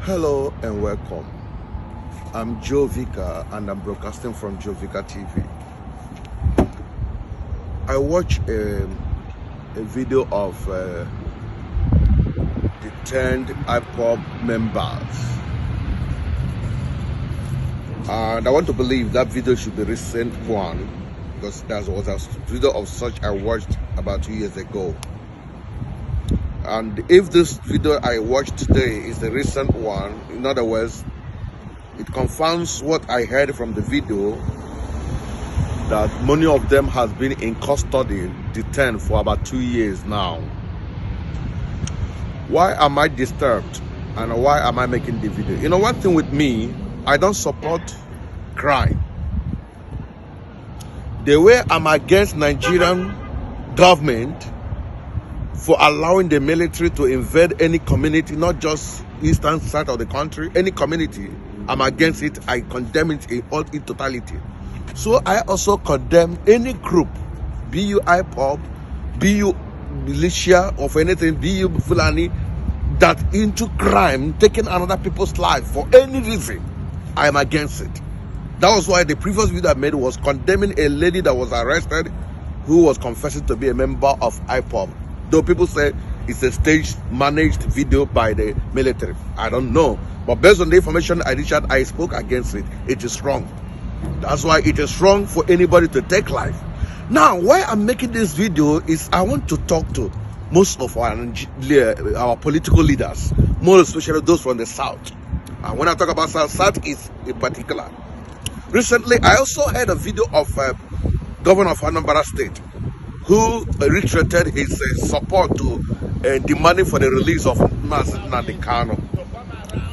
Hello and welcome. I'm Vicar and I'm broadcasting from Vicar TV. I watched a video of detained IPOB members, and I want to believe that video should be a recent one, because that was a video of such I watched about 2 years ago. And if this video I watched today is a recent one, in other words, it confirms what I heard from the video, that many of them has been in custody, detained for about 2 years now. Why am I disturbed and why am I making the video? You know, one thing with me, I don't support crime. The way I'm against Nigerian government for allowing the military to invade any community, not just eastern side of the country, any community, I'm against it. I condemn it in all its totality. So I also condemn any group, be you IPOB, be you militia of anything, be you Fulani, that into crime, taking another people's life for any reason. I am against it. That was why the previous video I made was condemning a lady that was arrested who was confessing to be a member of IPOB. Though people say it's a staged, managed video by the military. I don't know. But based on the information I spoke against it. It is wrong. That's why it is wrong for anybody to take life. Now, why I'm making this video is I want to talk to most of our political leaders, more especially those from the South. And when I talk about South is in particular. Recently, I also heard a video of Governor of Anambra State, who reiterated his support to demanding for the release of Nnamdi Kanu.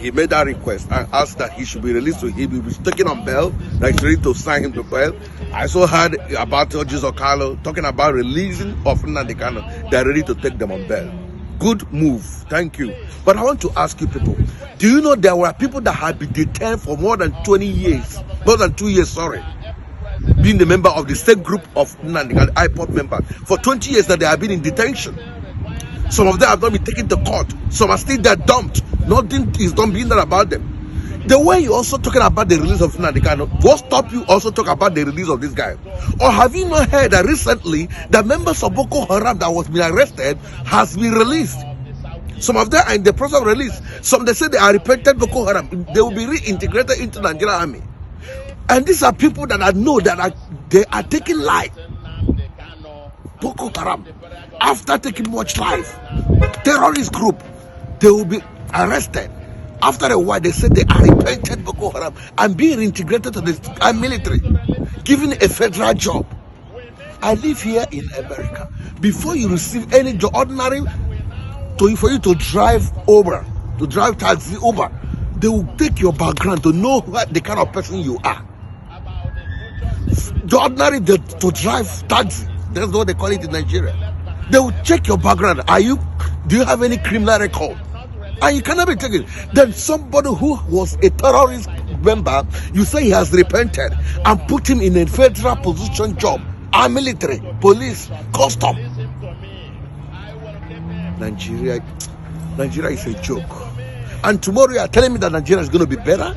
He made that request and asked that he should be released. He was taken on bail, that he's ready to sign him to bail. I also heard about Jesus Okalo talking about releasing of Nnamdi Kanu. They're ready to take them on bail. Good move, thank you. But I want to ask you people, do you know there were people that had been detained for more than 20 years, more than 2 years, sorry, being the member of the state group of Nnamdi Kanu, IPOB member, for 20 years that they have been in detention. Some of them have not been taken to court. Some are still there dumped. Nothing is done being done about them. The way you're also talking about the release of Nnamdi Kanu, what stop you also talk about the release of this guy? Or have you not heard that recently the members of Boko Haram that was being arrested has been released? Some of them are in the process of release. Some they say they are repentant Boko Haram. They will be reintegrated into the Nigerian army. And these are people that I know that they are taking life. Boko Haram, after taking much life, terrorist group, they will be arrested. After a while, they said they are repentant Boko Haram and being reintegrated to the military, given a federal job. I live here in America. Before you receive any job, ordinary, for you to drive Uber, to drive taxi Uber, they will take your background to know what the kind of person you are. The ordinary, to drive taxi, that's what they call it in Nigeria. They will check your background. Do you have any criminal record? And you cannot be taken. Then somebody who was a terrorist member, you say he has repented and put him in a federal position job, our military, police, custom. Nigeria is a joke. And tomorrow you are telling me that Nigeria is going to be better?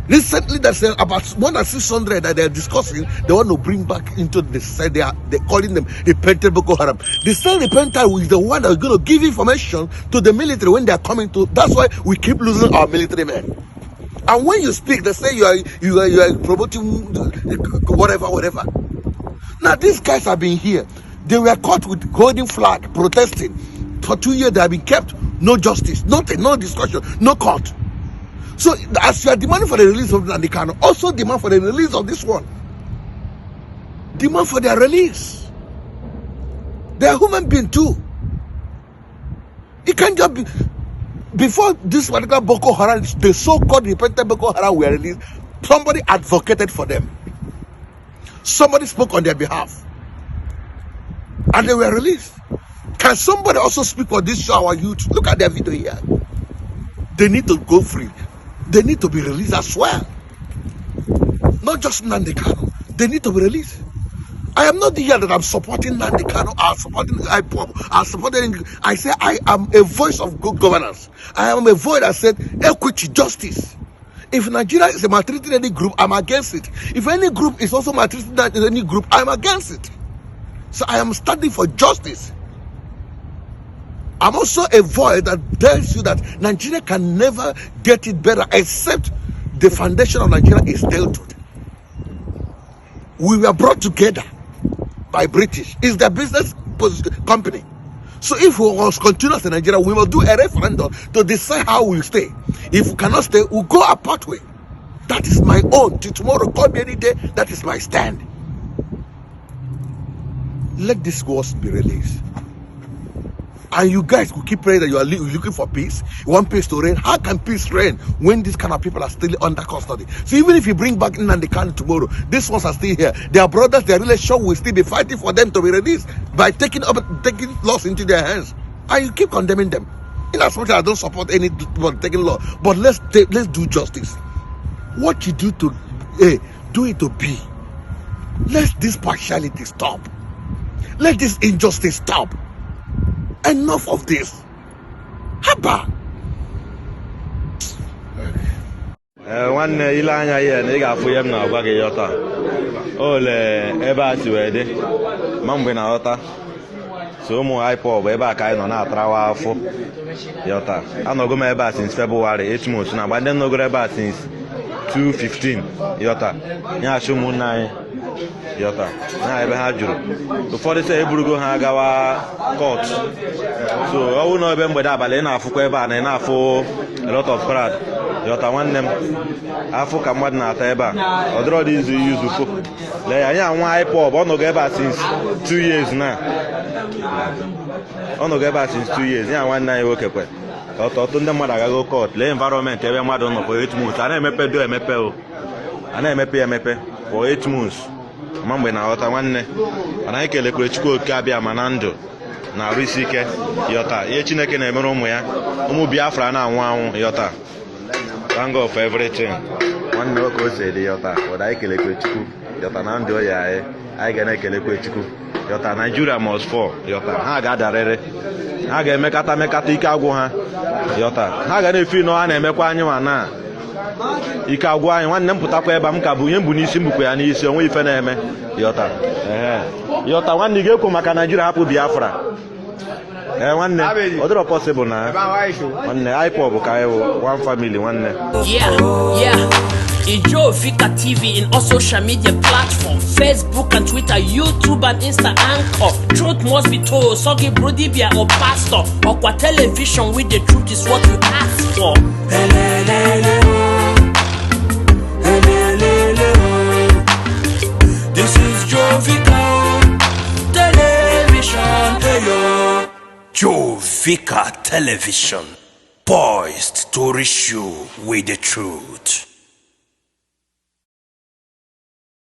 Recently, there's about more than 600 that they're discussing. They want to bring back into the society. They're calling them repentant Boko Haram. The same repentant is the one that's going to give information to the military when they're coming to. That's why we keep losing our military men. And when you speak, they say you are promoting whatever. Now these guys have been here. They were caught with holding flag, protesting. For 2 years they have been kept. No justice, nothing, no discussion, no court. So as you are demanding for the release of Nnamdi Kanu, also demand for the release of this one. Demand for their release. They are human beings too. It can't just be. Before this particular Boko Haram, the so-called repentant Boko Haram were released, somebody advocated for them. Somebody spoke on their behalf. And they were released. Can somebody also speak for this show, our youth? Look at their video here. They need to go free. They need to be released as well. Not just Nnamdi Kanu. They need to be released. I am not here that I'm supporting Nnamdi Kanu, I'm supporting IPOB, I'm supporting. I say I am a voice of good governance. I am a voice that said equity, justice. If Nigeria is a maltreating any group, I'm against it. If any group is also maltreating any group, I'm against it. So I am standing for justice. I'm also a voice that tells you that Nigeria can never get it better except the foundation of Nigeria is dealt with. We were brought together by British. It's their business company. So if we must continue as in Nigeria, we must do a referendum to decide how we stay. If we cannot stay, we'll go a pathway. That is my own. Till tomorrow, call me any day. That is my stand. Let this wars be released. And you guys will keep praying that you are looking for peace. You want peace to reign. How can peace reign when these kind of people are still under custody? So even if you bring back Nnamdi Kanu tomorrow, these ones are still here. Their brothers, their relation will still be fighting for them to be released by taking laws into their hands. And you keep condemning them. In as much as I don't support any taking law, but let's do justice. What you do to A, do it to B. Let this partiality stop. Let this injustice stop. Enough of this. Haba. Nwanne ile anya ya na ị ga-afụ ihe m na-agwa gị yọta. Ole ebe a si wee dị ma mgbe na ghọta. So ụmụ IPOB ebe a ka anyị nọ na-atarawa afọ yọta. Anọgo m ebe a since February 8 months na agba ndị nọgoro ebe a since 2015 yọta. Nyaghachi ụmụnne anyị yọta na ebe ha jụrụ. Ụfọdụ sị eburugo ha gawa court. So ọ bụrụ na ebe mgbede abalị ị na-afụkwa ebe a na ị na-afụ a lot of crowd yọta nwanne m afụ ka mmadụ na-ata ebe a ọ dịrọ dị izu iyi izuko lee ya anyị anwa IPOB ọ nọgo ebe a since 2 years na ọ nọgo ebe a since 2 years ya nwanne anyị nwoke kwe ọtụtụ ndị mmadụ agago court lee environment ebe mmadụ nọ for 8 months a na-emepe do emepe o a na-emepe emepe for 8 months ma mgbe na-aghọta nwanne mana anyị kelekwere Chukwu oke abịa ma na ndụ na arụ isi ike yọta ihe Chineke na-emere ụmụ ya ụmụ Biafra na-anwụ anwụ yọta thank God for everything nwanne nwoke o si dị yọta ụda anyị kelekwe Chukwu yọta na ndụ ya anyị ga na-ekelekwe Chukwu yọta Nigeria must fall yọta ha ga-adarịrị ha ga-emekata ike agwụ ha yọta ha ga na-efi nọ ha na-emekwa anyị ma na ike agwụ anyị nwanne m pụtakwa ebe m ka bụ ihe mbụ n'isi mbukwe ya n'isi onwe ife na-eme yọta yọta nwanne ị ga-ekwu maka Nigeria hapụ Biafra nwanne ọ dịrọ possible na nwanne IPOB ka anyị one family nwanne. Enjoy Vicar TV in all social media platforms, Facebook and Twitter, YouTube and Insta Anchor. Truth must be told, Sogi Brodibia or Pastor, or television with the truth is what you ask for. This is Joe Vicar Television. Joe Vicar Television, poised to reach you with the truth.